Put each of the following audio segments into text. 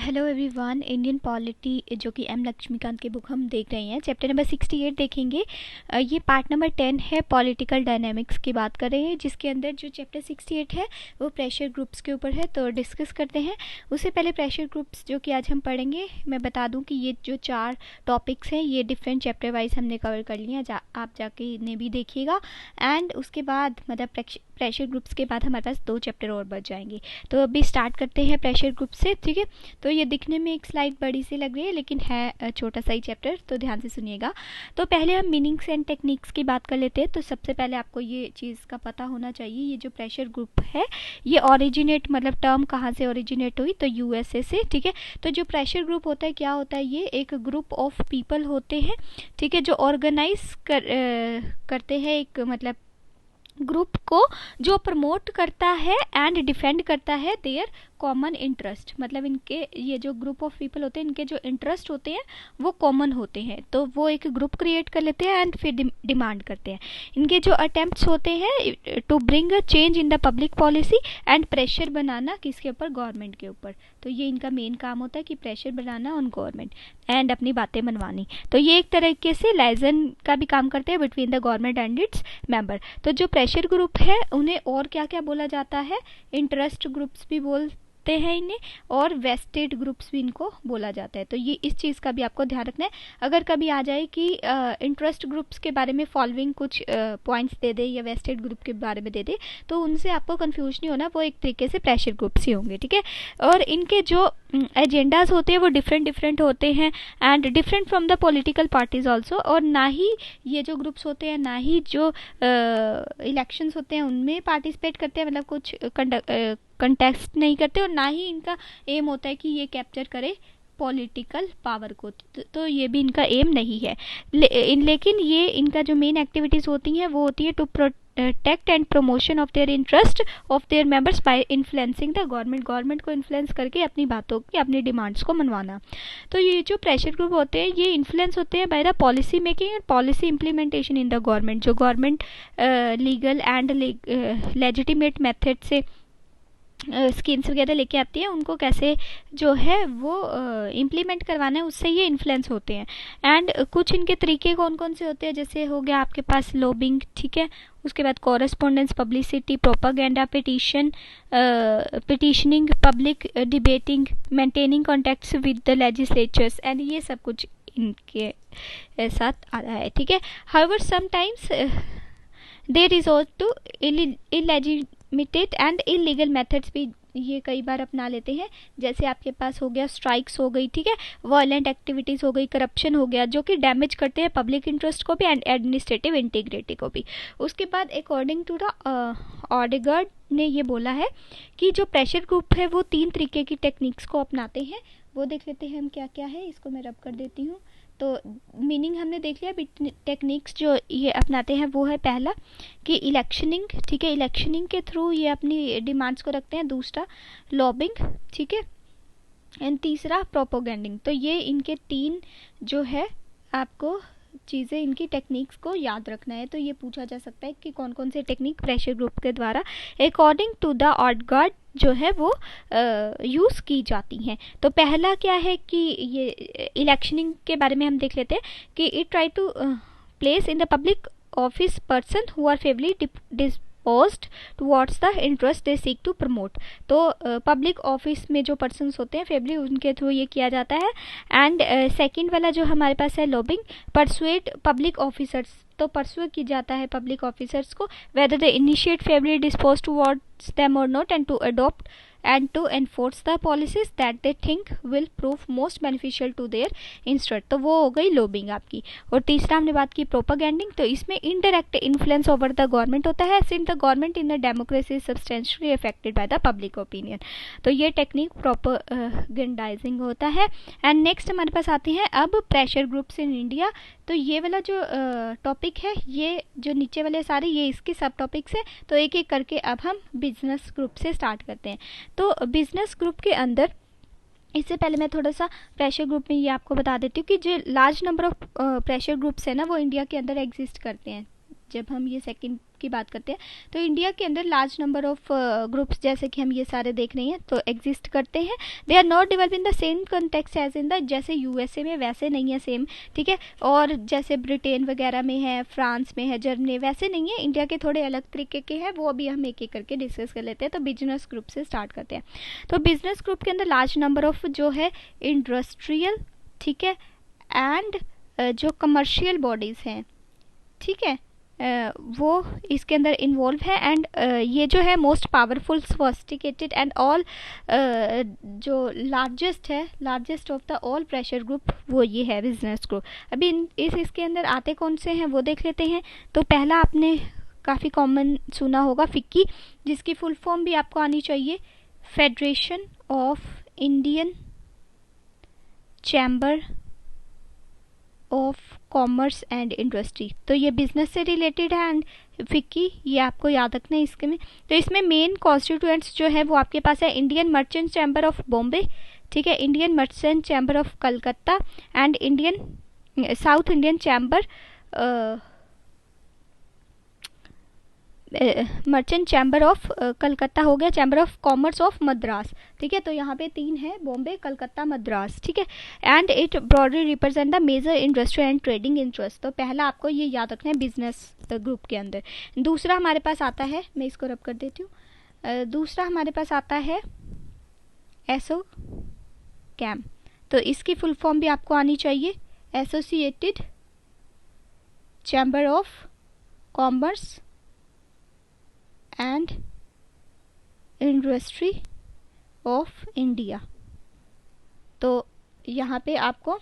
Hello everyone. Indian polity जो कि M Laxmikant की बुक हम देख रहे हैं, चैप्टर नंबर 68 देखेंगे। ये पार्ट नंबर 10 है, पॉलिटिकल डायनामिक्स की बात कर रहे हैं, जिसके अंदर जो चैप्टर 68 है वो प्रेशर ग्रुप्स के ऊपर है। तो डिस्कस करते हैं। उससे पहले प्रेशर ग्रुप्स जो कि आज हम पढ़ेंगे, मैं बता दूं कि ये जो 4 टॉपिक्स हैं ये डिफरेंट चैप्टर वाइज हमने कवर कर लिए हैं। आप जाके इन्हें भी देखिएगा। एंड उसके बाद मतलब प्रेशर ग्रुप्स के बाद हमारे पास 2 चैप्टर और बच जाएंगे। तो अभी स्टार्ट करते हैं प्रेशर ग्रुप से, ठीक है। तो ये दिखने में एक स्लाइड बड़ी सी लग रही है, लेकिन है छोटा सा ही चैप्टर, तो ध्यान से सुनिएगा। तो पहले हम मीनिंग्स एंड टेक्निक्स की बात कर लेते हैं। तो सबसे पहले आपको ये चीज़ का पता होना चाहिए, ये जो प्रेशर ग्रुप है ये ओरिजिनेट मतलब टर्म कहाँ से ओरिजिनेट हुई, तो यूएसए से, ठीक है। तो जो प्रेशर ग्रुप होता है क्या होता है, ये एक ग्रुप ऑफ पीपल होते हैं, ठीक है, जो ऑर्गेनाइज करते हैं एक मतलब ग्रुप को, जो प्रमोट करता है एंड डिफेंड करता है देयर कॉमन इंटरेस्ट। मतलब इनके ये जो ग्रुप ऑफ पीपल होते हैं, इनके जो इंटरेस्ट होते हैं वो कॉमन होते हैं, तो वो एक ग्रुप क्रिएट कर लेते हैं एंड फिर डिमांड करते हैं। इनके जो अटेम्प्ट्स होते हैं to bring a change in the public policy and pressure बनाना किसके ऊपर, गवर्नमेंट के ऊपर। तो ये इनका मेन काम होता है कि pressure banana on government and अपनी बातें मनवानी। तो ये एक तरीके से लाइजन का भी काम करते हैं between the government and its member. तो जो प्रेशर ग्रुप है उन्हें और क्या क्या बोला जाता है, इंटरेस्ट ग्रुप्स भी बोलते हैं इन्हें, और वेस्टेड ग्रुप्स भी इनको बोला जाता है। तो ये इस चीज़ का भी आपको ध्यान रखना है। अगर कभी आ जाए कि इंटरेस्ट ग्रुप्स के बारे में फॉलोइंग कुछ पॉइंट्स दे दे या वेस्टेड ग्रुप के बारे में दे दे, तो उनसे आपको कंफ्यूज नहीं होना, वो एक तरीके से प्रेशर ग्रुप्स ही होंगे, ठीक है। और इनके जो एजेंडाज होते हैं वो डिफरेंट होते हैं and different from the political parties also. और ना ही ये जो ग्रुप्स होते हैं, ना ही जो इलेक्शंस होते हैं उनमें पार्टिसिपेट करते हैं, मतलब कुछ कंटेस्ट नहीं करते, और ना ही इनका एम होता है कि ये कैप्चर करे पॉलिटिकल पावर को। तो ये भी इनका एम नहीं है। लेकिन ये इनका जो मेन एक्टिविटीज़ होती हैं वो होती है to protect and promotion of their interest of their members by influencing the government को इन्फ्लुएंस करके अपनी बातों की, अपनी डिमांड्स को मनवाना। तो ये जो प्रेशर ग्रुप होते हैं ये इन्फ्लुएंस होते हैं by the policy making and policy implementation in the government. जो government legal and legitimate method से स्कीम्स वगैरह लेके आती है, उनको कैसे जो है वो इम्प्लीमेंट करवाना है, उससे ये इन्फ्लुएंस होते हैं। एंड कुछ इनके तरीके कौन कौन से होते हैं, जैसे हो गया आपके पास लॉबिंग, ठीक है, उसके बाद correspondence, publicity, propaganda, petitioning, public debating, maintaining contacts with the legislatures, and ये सब कुछ इनके साथ आ रहा है, ठीक है। However sometimes there is also illegitimate and illegal methods भी ये कई बार अपना लेते हैं। जैसे आपके पास हो गया स्ट्राइक्स हो गई, ठीक है, वायलेंट एक्टिविटीज़ हो गई, करप्शन हो गया, जो कि डैमेज करते हैं पब्लिक इंटरेस्ट को भी एंड एडमिनिस्ट्रेटिव इंटीग्रिटी को भी। उसके बाद अकॉर्डिंग टू द ऑडेगार्ड ने ये बोला है कि जो प्रेशर ग्रुप है वो 3 तरीके की टेक्निक्स को अपनाते हैं। वो देख लेते हैं हम क्या क्या है, इसको मैं रब कर देती हूँ। तो मीनिंग हमने देख लिया। टेक्निक्स जो ये अपनाते हैं वो है पहला कि इलेक्शनिंग, ठीक है, इलेक्शनिंग के थ्रू ये अपनी डिमांड्स को रखते हैं। दूसरा लॉबिंग, ठीक है, एंड तीसरा प्रोपोगेंडिंग। तो ये इनके 3 जो है आपको चीज़ें, इनकी टेक्निक्स को याद रखना है। तो ये पूछा जा सकता है कि कौन कौन से टेक्निक प्रेशर ग्रुप के द्वारा अकॉर्डिंग टू द ऑडगार्ड जो है वो यूज़ की जाती हैं। तो पहला क्या है कि ये इलेक्शनिंग के बारे में हम देख लेते हैं कि it try to place in the public office person who are favourably disposed towards the interest they seek to promote. तो पब्लिक ऑफिस में जो पर्सन्स होते हैं फेवरली, उनके थ्रू ये किया जाता है। एंड सेकंड वाला जो हमारे पास है लॉबिंग, परसुएट पब्लिक ऑफिसर्स। तो परसुएट की जाता है पब्लिक ऑफिसर्स को whether they initiate favourably dispose towards them और not, and to adopt and to enforce the policies that they think will prove most beneficial to their interest। तो वो हो गई लॉबिंग आपकी। और तीसरा हमने बात की प्रोपागेंडिंग। तो इसमें indirect influence over the government होता है, since the government in the democracy is substantially affected by the public opinion. तो ये टेक्निक प्रोपागेंडाइजिंग होता है। एंड नेक्स्ट हमारे पास आते हैं अब प्रेशर ग्रुप्स इन इंडिया। तो ये वाला जो टॉपिक है, ये जो नीचे वाले सारे ये इसके सब टॉपिक्स है। तो एक एक करके अब हम बिजनेस ग्रुप से स्टार्ट करते हैं। तो बिजनेस ग्रुप के अंदर, इससे पहले मैं थोड़ा सा प्रेशर ग्रुप में ये आपको बता देती हूँ कि जो large number of pressure groups है ना वो इंडिया के अंदर एग्जिस्ट करते हैं। जब हम ये सेकंड की बात करते हैं तो इंडिया के अंदर लार्ज नंबर ऑफ ग्रुप्स जैसे कि हम ये सारे देख रहे हैं तो एग्जिस्ट करते हैं। They are not develop in the same context as in the, जैसे यूएसए में वैसे नहीं है सेम, ठीक है, और जैसे ब्रिटेन वगैरह में है, फ्रांस में है, जर्मनी, वैसे नहीं है। इंडिया के थोड़े अलग तरीके के हैं, वो अभी हम एक एक करके डिस्कस कर लेते हैं। तो बिजनेस ग्रुप से स्टार्ट करते हैं। तो बिजनेस ग्रुप के अंदर लार्ज नंबर ऑफ जो है इंडस्ट्रियल, ठीक है, एंड जो कमर्शियल बॉडीज़ हैं, ठीक है, वो इसके अंदर इन्वॉल्व है। एंड ये जो है most powerful, sophisticated and all, जो लार्जेस्ट है, largest of the all pressure group, वो ये है बिजनेस ग्रुप। अभी इसके अंदर आते कौन से हैं वो देख लेते हैं। तो पहला आपने काफ़ी कॉमन सुना होगा फिक्की, जिसकी फुल फॉर्म भी आपको आनी चाहिए, federation of Indian chamber of commerce and industry. तो ये बिजनेस से रिलेटेड है एंड फिक्की ये आपको याद रखना है इसके में। तो इसमें मेन कॉन्स्टिट्यूएंट्स जो है वो आपके पास है Indian merchant chamber of Bombay, ठीक है, Indian merchant chamber of Calcutta and Indian south Indian chamber, merchant chamber of Calcutta हो गया, chamber of commerce of Madras, ठीक है। तो यहाँ पे 3 है, बॉम्बे, कलकत्ता, मद्रास, ठीक है। And it broadly represent the major industry and trading interest. तो पहला आपको ये याद रखना है बिजनेस ग्रुप के अंदर। दूसरा हमारे पास आता है, मैं इसको रब कर देती हूँ, दूसरा हमारे पास आता है एसो कैम। तो इसकी फुल फॉर्म भी आपको आनी चाहिए, associated chamber of commerce and industry of India. तो यहाँ पे आपको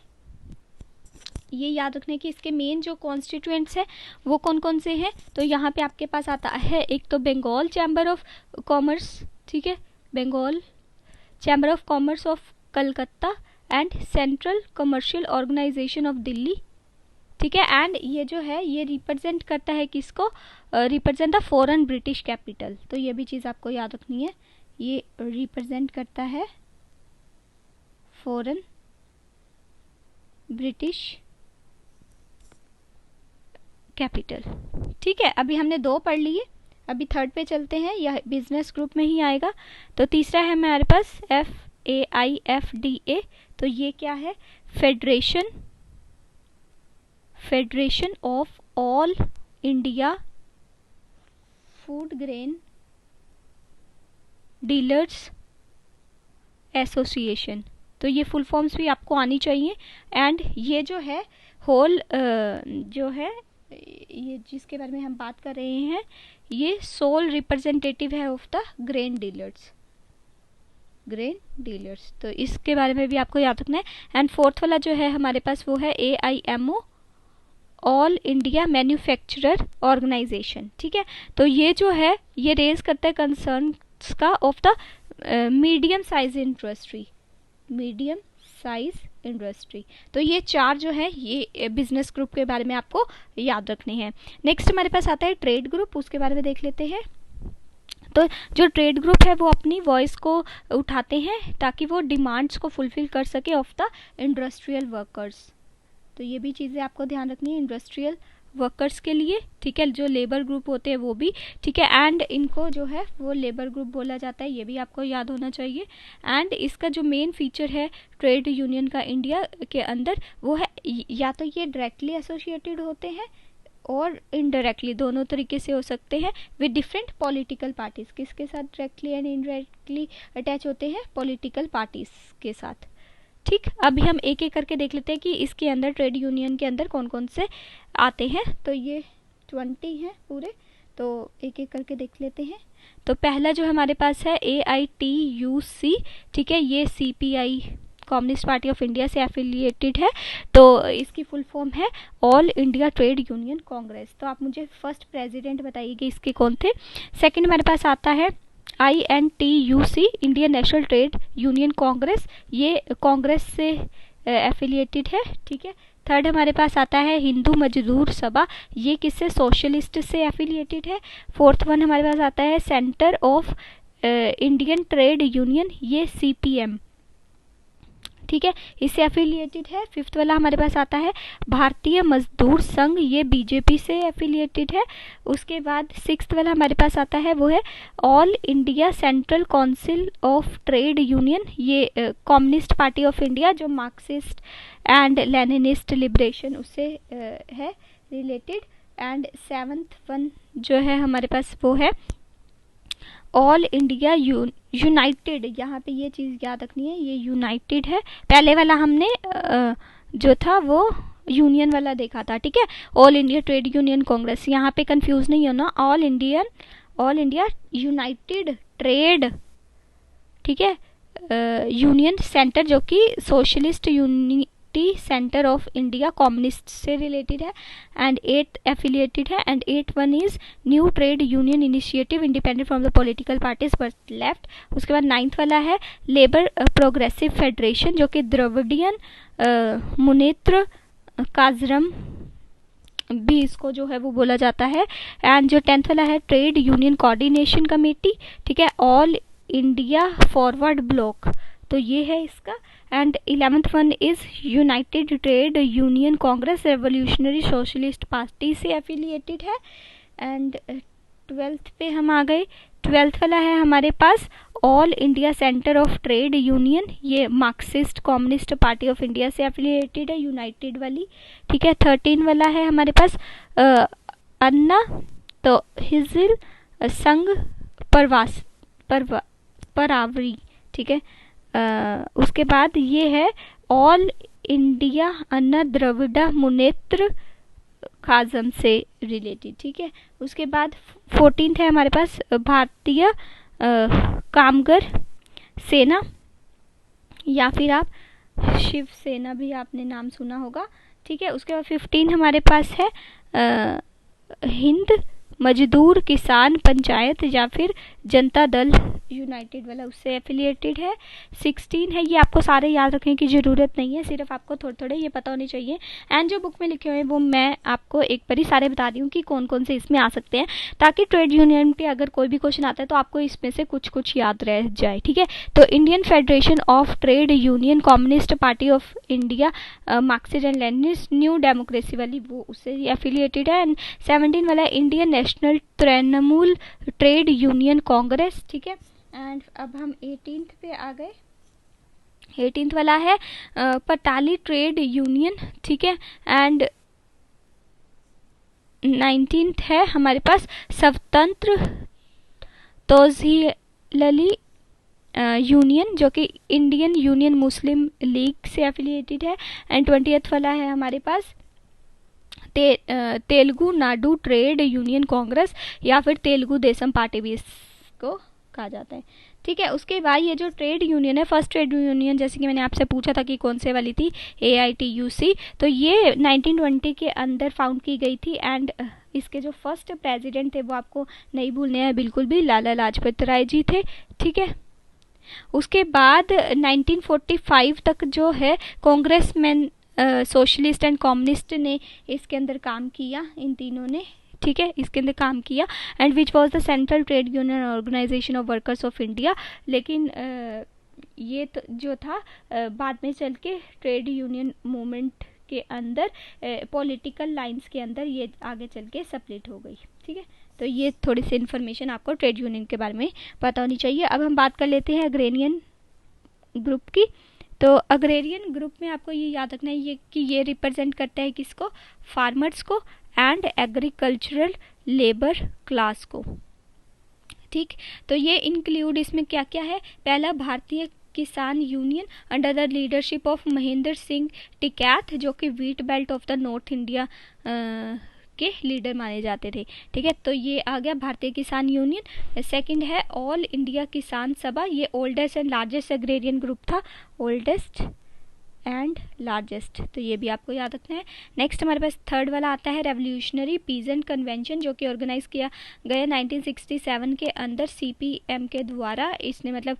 ये याद रखने की इसके मेन जो कॉन्स्टिट्यूएंट्स हैं वो कौन कौन से हैं। तो यहाँ पे आपके पास आता है एक तो बंगाल चैम्बर ऑफ कॉमर्स, ठीक है, Bengal chamber of commerce of Calcutta and central commercial organisation of Delhi, ठीक है। एंड ये जो है ये रिप्रेजेंट करता है किसको, represent the foreign British capital. तो ये भी चीज़ आपको याद रखनी है, ये रिप्रेजेंट करता है फॉरेन ब्रिटिश कैपिटल, ठीक है। अभी हमने 2 पढ़ लिए, अभी थर्ड पे चलते हैं, यह बिजनेस ग्रुप में ही आएगा। तो तीसरा है हमारे पास FAIFDA। तो ये क्या है, federation of all India food grain dealers association. तो ये फुल फॉर्म्स भी आपको आनी चाहिए। एंड ये जो है होल जो है ये जिसके बारे में हम बात कर रहे हैं ये सोल रिप्रेजेंटेटिव है ऑफ द ग्रेन डीलर्स, तो इसके बारे में भी आपको याद रखना है। एंड फोर्थ वाला जो है हमारे पास वो है AIMO, all India manufacturer organisation, ठीक है। तो ये जो है ये रेज करता है कंसर्न्स का of the medium size industry. तो ये 4 जो है ये बिजनेस ग्रुप के बारे में आपको याद रखने हैं। नेक्स्ट हमारे पास आता है ट्रेड ग्रुप, उसके बारे में देख लेते हैं। तो जो ट्रेड ग्रुप है वो अपनी वॉइस को उठाते हैं ताकि वो डिमांड्स को फुलफिल कर सके ऑफ द इंडस्ट्रियल वर्कर्स। तो ये भी चीज़ें आपको ध्यान रखनी है इंडस्ट्रियल वर्कर्स के लिए, ठीक है, जो लेबर ग्रुप होते हैं वो भी, ठीक है। एंड इनको जो है वो लेबर ग्रुप बोला जाता है, ये भी आपको याद होना चाहिए। एंड इसका जो मेन फीचर है ट्रेड यूनियन का इंडिया के अंदर वो है या तो ये डायरेक्टली एसोसिएटेड होते हैं और इनडायरेक्टली, दोनों तरीके से हो सकते हैं, विद डिफरेंट पॉलिटिकल पार्टीज। किसके साथ डायरेक्टली एंड इनडायरेक्टली अटैच होते हैं, पॉलिटिकल पार्टीज के साथ, ठीक। अभी हम एक एक करके देख लेते हैं कि इसके अंदर ट्रेड यूनियन के अंदर कौन कौन से आते हैं। तो ये 20 हैं पूरे, तो एक एक करके देख लेते हैं। तो पहला जो हमारे पास है AITUC, ठीक है, ये CPI communist Party of India से एफिलिएटेड है। तो इसकी फुल फॉर्म है all India trade Union Congress. तो आप मुझे फर्स्ट प्रेसिडेंट बताइएगा इसके कौन थे। सेकंड हमारे पास आता है INTUC, Indian national trade Union Congress, ये कांग्रेस से एफिलिएटेड है, ठीक है। थर्ड हमारे पास आता है हिंदू मजदूर सभा, ये किससे, सोशलिस्ट से एफिलिएटेड है। फोर्थ वन हमारे पास आता है centre of Indian trade Union, ये CPM, ठीक है, इससे एफिलिएटेड है। फिफ्थ वाला हमारे पास आता है भारतीय मजदूर संघ, ये बीजेपी से एफिलिएटेड है। उसके बाद सिक्स्थ वाला हमारे पास आता है वो है all India central council of Trade Union, ये कम्युनिस्ट पार्टी ऑफ इंडिया जो मार्क्सिस्ट एंड लेनिनिस्ट लिबरेशन उससे है रिलेटेड। एंड सेवंथ वन जो है हमारे पास वो है ऑल इंडिया यूनाइटेड, यहाँ पे ये चीज़ याद रखनी है, ये यूनाइटेड है। पहले वाला हमने जो था वो यूनियन वाला देखा था, ठीक है, all India trade Union Congress, यहाँ पे कंफ्यूज नहीं होना, ऑल इंडिया यूनाइटेड ट्रेड, ठीक है, यूनियन सेंटर जो कि socialist unity centre of India communist से रिलेटेड है। एंड 8 एफिलिएटेड है। And 8 one is new trade union initiative independent from the political parties but left. उसके बाद 9th वाला है लेबर प्रोग्रेसिव फेडरेशन जो कि द्रविडियन मुनेत्र काजरम भी इसको जो है वो बोला जाता है। एंड जो 10th वाला है ट्रेड यूनियन कोऑर्डिनेशन कमेटी, ठीक है, ऑल इंडिया फॉरवर्ड ब्लॉक, तो ये है इसका। And 11th one is United Trade Union Congress Revolutionary Socialist Party से एफिलिएटेड है। एंड 12th पे हम आ गए, 12th वाला है हमारे पास All India Centre of Trade Union, ये Marxist Communist Party of India से एफिलिएटेड है, यूनाइटेड वाली, ठीक है। 13 वाला है हमारे पास अन्ना तो हिजिल संघ परावरी, ठीक है। उसके बाद ये है ऑल इंडिया अन्ना द्रविड़ा मुनेत्र काजम से रिलेटेड, ठीक है। उसके बाद 14th है हमारे पास भारतीय कामगर सेना, या फिर आप शिवसेना भी आपने नाम सुना होगा, ठीक है। उसके बाद 15 हमारे पास है हिंद मजदूर किसान पंचायत या फिर जनता दल यूनाइटेड वाला, उससे एफिलिएटेड है। 16 है, ये आपको सारे याद रखने की ज़रूरत नहीं है, सिर्फ आपको थोड़े थोड़े ये पता होने चाहिए। एंड जो बुक में लिखे हुए हैं वो मैं आपको एक बार ही सारे बता दी हूँ कि कौन कौन से इसमें आ सकते हैं, ताकि ट्रेड यूनियन पे अगर कोई भी क्वेश्चन आता है तो आपको इसमें से कुछ कुछ याद रह जाए, ठीक है। तो Indian Federation of Trade union, communist Party of India, Marxist and Leninist, new democracy वाली, वो उससे एफिलिएटेड है। एंड 17 वाला Indian national Trinamool trade Union Congress, ठीक है। एंड अब हम 18th पे आ गए, 18th वाला है पटाली ट्रेड यूनियन, ठीक है। एंड 19th है हमारे पास स्वतंत्र तोज़िलली यूनियन जो कि इंडियन यूनियन मुस्लिम लीग से एफिलिएटेड है। एंड 20th वाला है हमारे पास तेलुगु नाडु ट्रेड यूनियन कांग्रेस, या फिर तेलुगु देशम पार्टी भी इसको कहा जाता है, ठीक है। उसके बाद ये जो ट्रेड यूनियन है, फर्स्ट ट्रेड यूनियन, जैसे कि मैंने आपसे पूछा था कि कौन से वाली थी, AITUC, तो ये 1920 के अंदर फाउंड की गई थी। एंड इसके जो फर्स्ट प्रेसिडेंट थे वो आपको नहीं भूलने हैं बिल्कुल भी, लाला लाजपत राय जी थे, ठीक है। उसके बाद 1945 तक जो है कांग्रेसमैन सोशलिस्ट एंड कम्युनिस्ट ने इसके अंदर काम किया, इन तीनों ने, ठीक है, इसके अंदर काम किया। And which was the central trade union organisation of workers of India, लेकिन ये तो जो था बाद में चल के ट्रेड यूनियन मूवमेंट के अंदर पॉलिटिकल लाइंस के अंदर ये आगे चल के स्प्लिट हो गई, ठीक है। तो ये थोड़ी सी इन्फॉर्मेशन आपको ट्रेड यूनियन के बारे में पता होनी चाहिए। अब हम बात कर लेते हैं अग्रेरियन ग्रुप की। तो अग्रेरियन ग्रुप में आपको ये याद रखना है कि ये रिप्रेजेंट करता है किसको, फार्मर्स को एंड एग्रीकल्चरल लेबर क्लास को, ठीक। तो ये इंक्लूड इसमें क्या क्या है, पहला भारतीय किसान union under the leadership of Mahendra Singh Tikait जो कि wheat belt of the north India के लीडर माने जाते थे, ठीक है। तो ये आ गया भारतीय किसान यूनियन। सेकंड है ऑल इंडिया किसान सभा, ये oldest and largest agrarian group था, ओल्डेस्ट एंड लार्जेस्ट, तो ये भी आपको याद रखना है। नेक्स्ट हमारे पास थर्ड वाला आता है रेवोल्यूशनरी पीजेंट कन्वेंशन जो कि ऑर्गेनाइज किया गया 1967 के अंदर CPM के द्वारा। इसने मतलब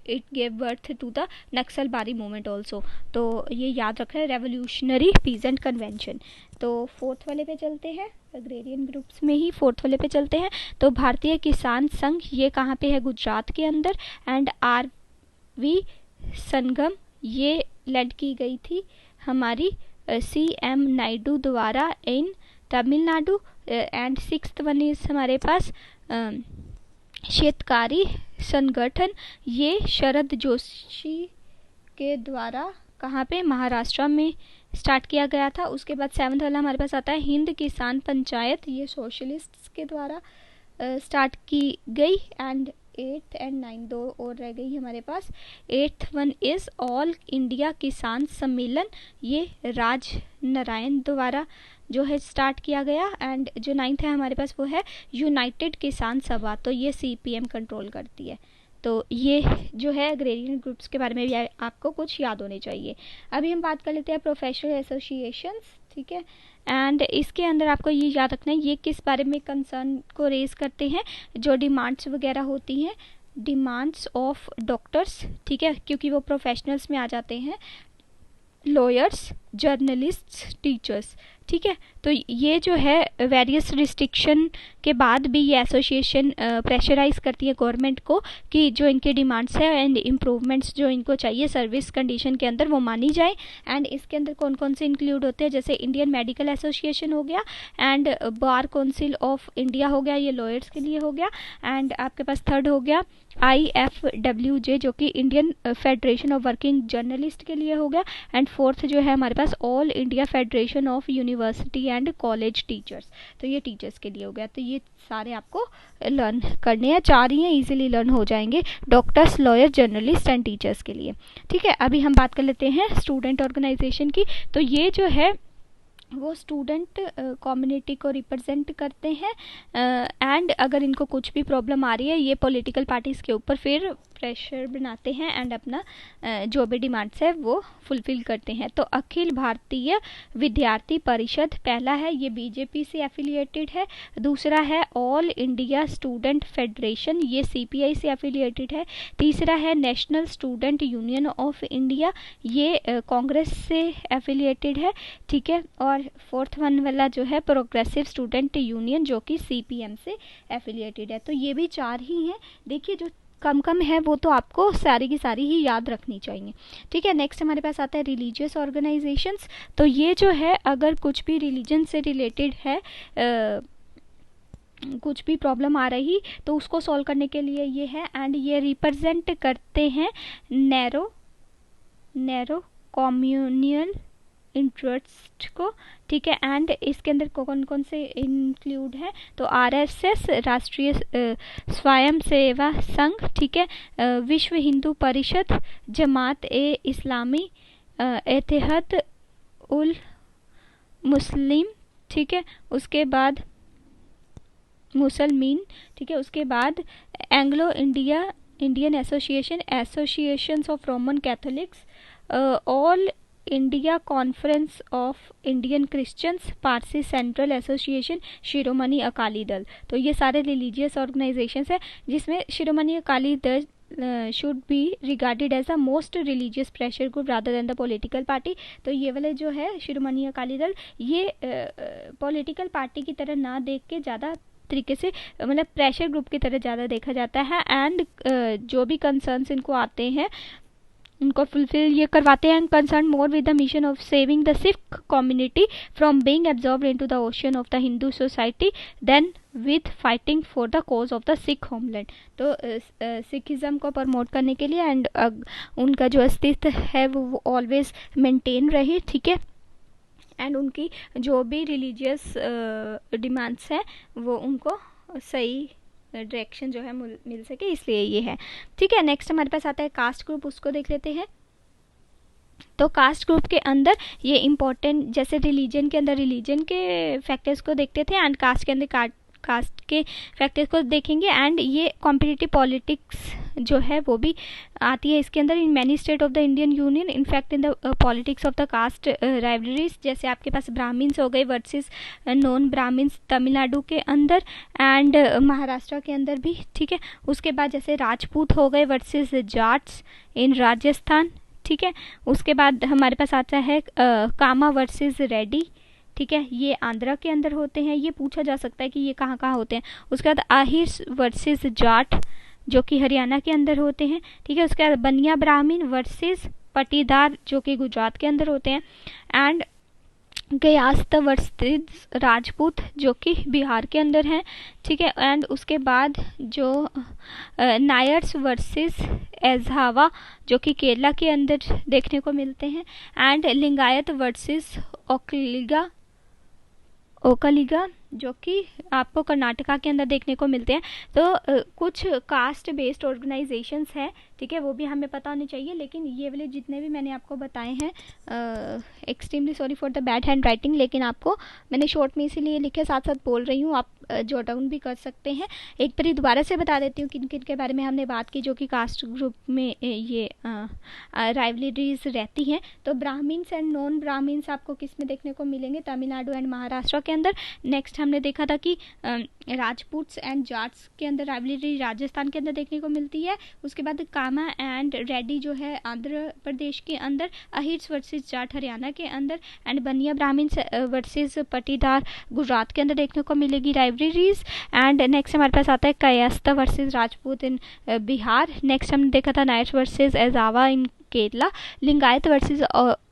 it gave birth to the Naxalbari movement also, तो ये याद रखना है रेवोल्यूशनरी पीजेंट कन्वेंशन। तो फोर्थ वाले पे चलते हैं, अग्रेरियन ग्रुप्स में ही फोर्थ वाले पे चलते हैं। तो भारतीय किसान संघ, ये कहाँ पे है, गुजरात के अंदर। एंड RV संगम ये लेड की गई थी हमारी CM नायडू द्वारा इन Tamil Nadu. And sixth one is हमारे पास क्षेत्रकारी संगठन, ये शरद जोशी के द्वारा कहाँ पे, महाराष्ट्र में स्टार्ट किया गया था। उसके बाद सेवन्थ वाला हमारे पास आता है हिंद किसान पंचायत, ये सोशलिस्ट के द्वारा स्टार्ट की गई। एंड 8th and 9 दो और रह गई हमारे पास। 8th one is all India किसान सम्मेलन, ये राज नारायण द्वारा जो है स्टार्ट किया गया। एंड जो 9th है हमारे पास वो है यूनाइटेड किसान सभा, तो ये CPM कंट्रोल करती है। तो ये जो है अग्रेरियन ग्रुप्स के बारे में भी आपको कुछ याद होने चाहिए। अभी हम बात कर लेते हैं प्रोफेशनल एसोसिएशंस, ठीक है। एंड इसके अंदर आपको ये याद रखना है ये किस बारे में कंसर्न को रेज करते हैं, जो डिमांड्स वगैरह होती हैं, डिमांड्स ऑफ डॉक्टर्स, ठीक है, क्योंकि वो प्रोफेशनल्स में आ जाते हैं, लॉयर्स, जर्नलिस्ट्स, टीचर्स, ठीक है। तो ये जो है वेरियस रिस्ट्रिक्शन के बाद भी ये एसोसिएशन प्रेशराइज करती है गवर्नमेंट को कि जो इनके डिमांड्स है एंड इम्प्रूवमेंट्स जो इनको चाहिए सर्विस कंडीशन के अंदर वो मानी जाए। एंड इसके अंदर कौन कौन से इंक्लूड होते हैं, जैसे इंडियन मेडिकल एसोसिएशन हो गया, and bar council of India हो गया, ये लॉयर्स के लिए हो गया। एंड आपके पास थर्ड हो गया IFWJ जो कि Indian Federation of Working Journalist के लिए हो गया। एंड फोर्थ जो है हमारे पास All India Federation of University and College Teachers, तो ये टीचर्स के लिए हो गया। तो ये सारे आपको लर्न करने हैं, 4 ही हैं, इजीली लर्न हो जाएंगे, doctors, lawyer, journalist and teachers के लिए, ठीक है। अभी हम बात कर लेते हैं स्टूडेंट ऑर्गेनाइजेशन की। तो ये जो है वो स्टूडेंट कम्युनिटी को रिप्रेजेंट करते हैं। एंड अगर इनको कुछ भी प्रॉब्लम आ रही है ये पॉलिटिकल पार्टीज़ के ऊपर फिर प्रेशर बनाते हैं एंड अपना जो भी डिमांड्स है वो फुलफिल करते हैं। तो अखिल भारतीय विद्यार्थी परिषद पहला है, ये BJP से एफिलिएटेड है। दूसरा है ऑल इंडिया स्टूडेंट फेडरेशन, ये CPI से एफिलिएटेड है। तीसरा है national student union of India, ये कांग्रेस से एफिलिएटेड है, ठीक है। और फोर्थ वन वाला जो है प्रोग्रेसिव स्टूडेंट यूनियन जो कि CPM से एफिलिएटेड है। तो ये भी 4 ही हैं। देखिए जो कम कम है वो तो आपको सारी की सारी ही याद रखनी चाहिए, ठीक है। नेक्स्ट हमारे पास आता है रिलीजियस ऑर्गेनाइजेशंस। तो ये जो है अगर कुछ भी रिलीजन से रिलेटेड है कुछ भी प्रॉब्लम आ रही तो उसको सॉल्व करने के लिए ये है। एंड ये रिप्रेजेंट करते हैं नैरो कम्युनल इंटरेस्ट को, ठीक है। एंड इसके अंदर कौन कौन से इंक्लूड है, तो RSS राष्ट्रीय स्वयं सेवा संघ, ठीक है, विश्व हिंदू परिषद, जमात ए इस्लामी, इत्तेहाद उल मुस्लिम, ठीक है, उसके बाद मुसलमीन, ठीक है, उसके बाद Anglo Indian associations of Roman Catholics, All India Conference of Indian Christians, Parsi Central Association, Shiromani Akali Dal. तो ये सारे रिलीजियस ऑर्गेनाइजेशंस है जिसमें Shiromani Akali Dal should be regarded as a most religious pressure group rather than the political party. तो ये वाले जो है शिरोमणि अकाली दल ये पॉलिटिकल पार्टी की तरह ना देख के ज़्यादा तरीके से मतलब प्रेशर ग्रुप की तरह ज़्यादा देखा जाता है। एंड जो भी कंसर्न्स इनको आते हैं उनको फुलफिल ये करवाते हैं। Concern more with the mission of saving the Sikh community from being absorbed into the ocean of the Hindu society than with fighting for the cause of the Sikh homeland. तो सिखिज़म को प्रमोट करने के लिए एंड उनका जो अस्तित्व है वो ऑलवेज मेंटेन रहे, ठीक है। एंड उनकी जो भी रिलीजियस डिमांड्स हैं वो उनको सही डायरेक्शन जो है मिल सके, इसलिए ये है, ठीक है। नेक्स्ट हमारे पास आता है कास्ट ग्रुप, उसको देख लेते हैं। तो कास्ट ग्रुप के अंदर ये इम्पोर्टेंट, जैसे रिलीजन के अंदर रिलीजन के फैक्टर्स को देखते थे एंड कास्ट के अंदर कास्ट के फैक्टर्स को देखेंगे। एंड ये कॉम्पिटिटिव पॉलिटिक्स जो है वो भी आती है इसके अंदर। In many state of the Indian union in fact in the politics of the caste rivalries, जैसे आपके पास ब्राह्मिन्स हो गए वर्सेस नॉन ब्राह्मिन्स तमिलनाडु के अंदर एंड महाराष्ट्र के अंदर भी, ठीक है। उसके बाद जैसे राजपूत हो गए वर्सेस जाट्स इन राजस्थान, ठीक है। उसके बाद हमारे पास आता है कामा वर्सेस रेड्डी, ठीक है, ये आंध्रा के अंदर होते हैं। ये पूछा जा सकता है कि ये कहाँ कहाँ होते हैं। उसके बाद आहिर वर्सेस जाट जो कि हरियाणा के अंदर होते हैं, ठीक है। उसके बाद बनिया ब्राह्मण वर्सेस पटीदार जो कि गुजरात के अंदर होते हैं, एंड गयास्त वर्सेस राजपूत जो कि बिहार के अंदर हैं, ठीक है। एंड उसके बाद जो नायर्स वर्सेस एझावा जो कि केरला के अंदर देखने को मिलते हैं, एंड लिंगायत वर्सेस ओकलिगा जो कि आपको कर्नाटका के अंदर देखने को मिलते हैं। तो कुछ कास्ट बेस्ड ऑर्गेनाइजेशंस हैं, ठीक है, वो भी हमें पता होनी चाहिए। लेकिन ये वाले जितने भी मैंने आपको बताए हैं, extremely sorry for the bad hand writing, लेकिन आपको मैंने शॉर्ट में इसीलिए लिखे, साथ साथ बोल रही हूँ, आप जॉट डाउन भी कर सकते हैं। एक बार दोबारा से बता देती हूँ किन किन के बारे में हमने बात की जो कि कास्ट ग्रुप में ये राइवलरीज रहती हैं। तो ब्राह्मण्स एंड नॉन ब्राह्मण्स आपको किस में देखने को मिलेंगे? तमिलनाडु एंड महाराष्ट्र के अंदर। नेक्स्ट हमने देखा था कि राजपूत्स एंड जाट्स के अंदर राइवलरी राजस्थान के अंदर देखने को मिलती है। उसके बाद कामा एंड रेड्डी जो है आंध्र प्रदेश के अंदर, अहिर्स वर्सेस जाट हरियाणा के अंदर, एंड बनिया ब्राह्मण्स वर्सेस पटीदार गुजरात के अंदर देखने को मिलेगी राइवलरीज। एंड नेक्स्ट हमारे पास आता है Kayastha versus Rajput in Bihar. Next हमने देखा था Nairs versus Ezhava in Kerala, Lingayat versus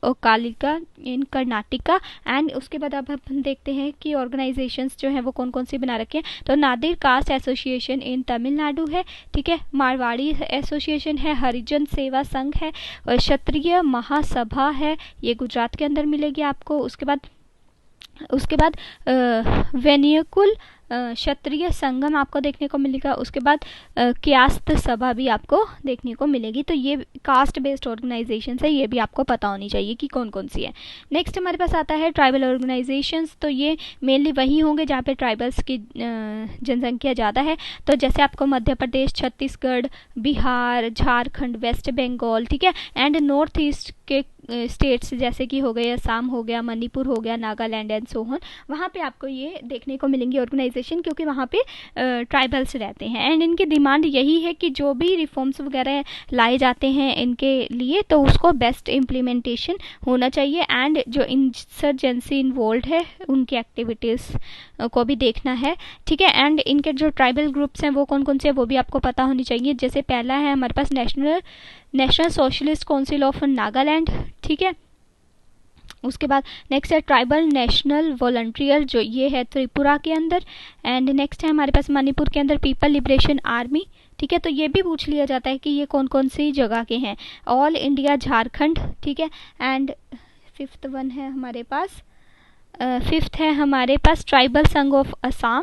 Okkaliga in Karnataka. And उसके बाद अब हम देखते हैं कि ऑर्गेनाइजेशंस जो हैं वो कौन कौन सी बना रखे हैं। तो Nadir cast association in Tamil Nadu है, ठीक है। मारवाड़ी एसोसिएशन है, हरिजन सेवा संघ है, और क्षत्रिय महासभा है, ये गुजरात के अंदर मिलेगी आपको। उसके बाद वेनियकुल क्षत्रिय संगम आपको देखने को मिलेगा। उसके बाद क्यास्त सभा भी आपको देखने को मिलेगी। तो ये कास्ट बेस्ड ऑर्गेनाइजेशन है, ये भी आपको पता होनी चाहिए कि कौन कौन सी है। नेक्स्ट हमारे पास आता है ट्राइबल ऑर्गेनाइजेशंस। तो ये मेनली वही होंगे जहाँ पे ट्राइबल्स की जनसंख्या ज़्यादा है। तो जैसे आपको मध्य प्रदेश, छत्तीसगढ़, बिहार, झारखंड, वेस्ट बंगाल, ठीक है, एंड नॉर्थ ईस्ट के स्टेट्स जैसे कि हो गए असम हो गया, मणिपुर हो गया, नागालैंड एंड सो ऑन, वहाँ पे आपको ये देखने को मिलेंगी ऑर्गेनाइजेशन, क्योंकि वहाँ पे ट्राइबल्स रहते हैं। एंड इनकी डिमांड यही है कि जो भी रिफॉर्म्स वगैरह लाए जाते हैं इनके लिए, तो उसको बेस्ट इम्प्लीमेंटेशन होना चाहिए। एंड जो इंसर्जेंसी इन्वॉल्व है उनकी एक्टिविटीज़ को भी देखना है, ठीक है। एंड इनके जो ट्राइबल ग्रुप्स हैं वो कौन कौन से हैं वो भी आपको पता होनी चाहिए। जैसे पहला है हमारे पास National Socialist Council of Nagaland, ठीक है। उसके बाद नेक्स्ट है ट्राइबल नेशनल वॉलंटियर, जो ये है त्रिपुरा के अंदर। एंड नेक्स्ट है हमारे पास मणिपुर के अंदर पीपल लिबरेशन आर्मी, ठीक है। तो ये भी पूछ लिया जाता है कि ये कौन कौन सी जगह के हैं। ऑल इंडिया झारखंड, ठीक है। एंड फिफ्थ है हमारे पास ट्राइबल संघ ऑफ असम,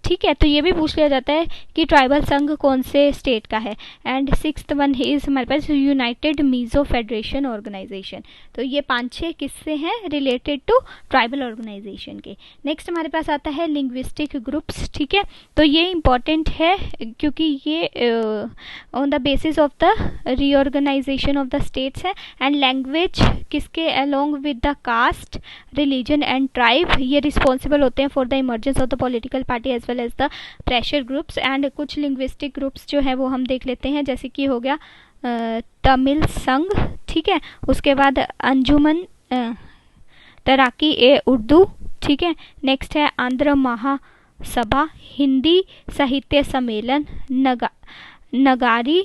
ठीक है। तो ये भी पूछ लिया जाता है कि ट्राइबल संघ कौन से स्टेट का है। एंड सिक्स्थ वन इज हमारे पास यूनाइटेड मीजो फेडरेशन ऑर्गेनाइजेशन। तो ये 5-6 किस्से हैं रिलेटेड टू ट्राइबल ऑर्गेनाइजेशन के। नेक्स्ट हमारे पास आता है लिंग्विस्टिक ग्रुप्स, ठीक है। तो ये इम्पॉर्टेंट है क्योंकि ये on the basis of the reorganisation of the states है। एंड लैंग्वेज किसके along with the caste, religion and tribe, ये रिस्पॉन्सिबल होते हैं for the emergence of the political party as well as the pressure groups. And कुछ linguistic groups जो है वो हम देख लेते हैं, जैसे कि हो गया तमिल संघ, ठीक है। उसके बाद अंजुमन तराकी ए उर्दू, ठीक है। नेक्स्ट है आंध्र महासभा, हिंदी साहित्य सम्मेलन, नगारी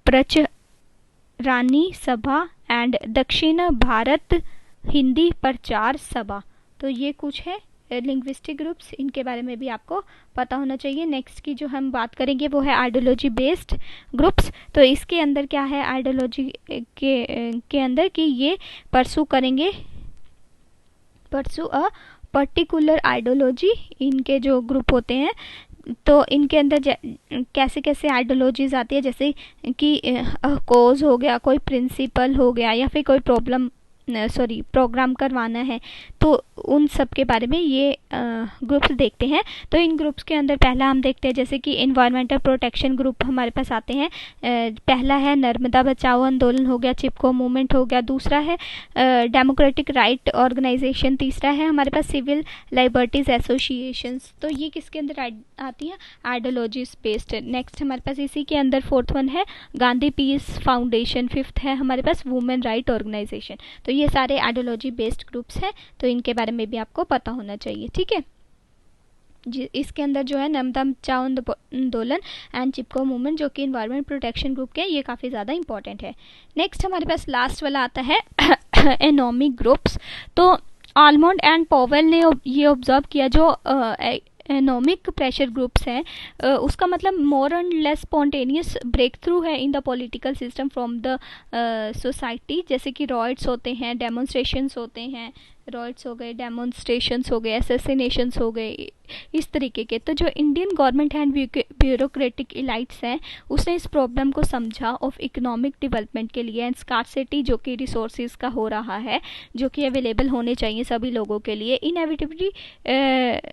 प्रचरानी सभा, एंड दक्षिण भारत हिंदी प्रचार सभा। तो ये कुछ है लिंग्विस्टिक ग्रुप्स, इनके बारे में भी आपको पता होना चाहिए। नेक्स्ट की जो हम बात करेंगे वो है आइडियोलॉजी बेस्ड ग्रुप्स। तो इसके अंदर क्या है आइडियोलॉजी के अंदर कि ये परसू अ पर्टिकुलर आइडियोलॉजी, इनके जो ग्रुप होते हैं तो इनके अंदर कैसे कैसे आइडियोलॉजीज आती है, जैसे कि कोज हो गया, कोई प्रिंसिपल हो गया, या फिर कोई प्रोग्राम करवाना है, तो उन सब के बारे में ये ग्रुप्स देखते हैं। तो इन ग्रुप्स के अंदर पहला हम देखते हैं जैसे कि इन्वायरमेंटल प्रोटेक्शन ग्रुप हमारे पास आते हैं। पहला है नर्मदा बचाओ आंदोलन हो गया, चिपको मूवमेंट हो गया। दूसरा है डेमोक्रेटिक राइट ऑर्गेनाइजेशन। तीसरा है हमारे पास सिविल लिबर्टीज एसोसिएशंस। तो ये किसके अंदर आती हैं? Ideologies based. नेक्स्ट हमारे पास इसी के अंदर फोर्थ वन है गांधी पीस फाउंडेशन। फिफ्थ है हमारे पास वुमेन राइट ऑर्गेनाइजेशन। तो ये सारे आइडियोलॉजी बेस्ड ग्रुप्स हैं, तो इनके बारे में भी आपको पता होना चाहिए, ठीक है। इसके अंदर जो है नर्मदा बचाओ आंदोलन एंड चिपको मूवमेंट जो कि इन्वायरमेंट प्रोटेक्शन ग्रुप के, ये काफ़ी ज़्यादा इंपॉर्टेंट है। नेक्स्ट हमारे पास लास्ट वाला आता है इकोनॉमिक ग्रुप्स। तो आलमंड एंड पॉवेल ने ये ऑब्जर्व किया जो इकोनॉमिक प्रेशर ग्रुप्स हैं, उसका मतलब more and less spontaneous breakthrough है in the political system from the society, जैसे कि रॉयट्स होते हैं, डेमोन्स्ट्रेशंस होते हैं, रॉयट्स हो गए, डेमोन्स्ट्रेशंस हो गए, असैसिनेशंस हो गए, इस तरीके के। तो जो Indian government and bureaucratic elites हैं, उसने इस प्रॉब्लम को समझा ऑफ इकोनॉमिक डेवलपमेंट के लिए एंड स्कार्सिटी जो कि रिसोर्सेज का हो रहा है, जो कि अवेलेबल होने चाहिए सभी लोगों के लिए, inevitably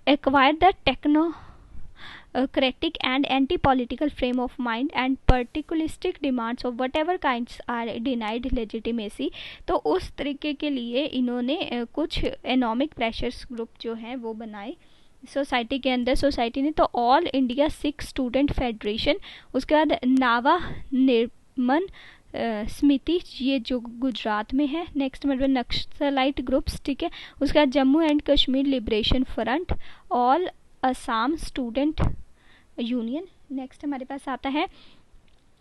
acquire the technocratic and anti-political frame of mind and particularistic demands of whatever kinds are denied legitimacy। तो उस तरीके के लिए इन्होंने कुछ इकोनॉमिक प्रेशर्स ग्रुप जो हैं वो बनाए सोसाइटी के अंदर। सोसाइटी ने तो all India Sikh student federation, उसके बाद नावा निर्मन समिति, ये जो गुजरात में है। नेक्स्ट मतलब नक्सलाइट ग्रुप्स, ठीक है। उसके बाद Jammu and Kashmir liberation front, all Assam student union. Next हमारे पास आता है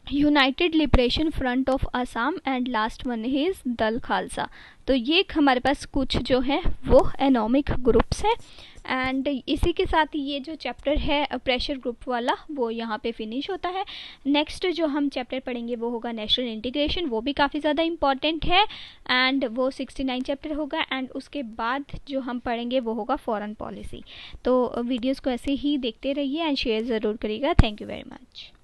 United liberation front of Assam and last one is दल खालसा। तो ये हमारे पास कुछ जो है वो इकोनॉमिक ग्रुप्स है। एंड इसी के साथ ये जो चैप्टर है प्रेशर ग्रुप वाला वो यहाँ पे फिनिश होता है। नेक्स्ट जो हम चैप्टर पढ़ेंगे वो होगा नेशनल इंटीग्रेशन, वो भी काफ़ी ज़्यादा इम्पॉर्टेंट है एंड वो 69 चैप्टर होगा। एंड उसके बाद जो हम पढ़ेंगे वो होगा फॉरेन पॉलिसी। तो वीडियोज़ को ऐसे ही देखते रहिए एंड शेयर ज़रूर करिएगा। Thank you very much.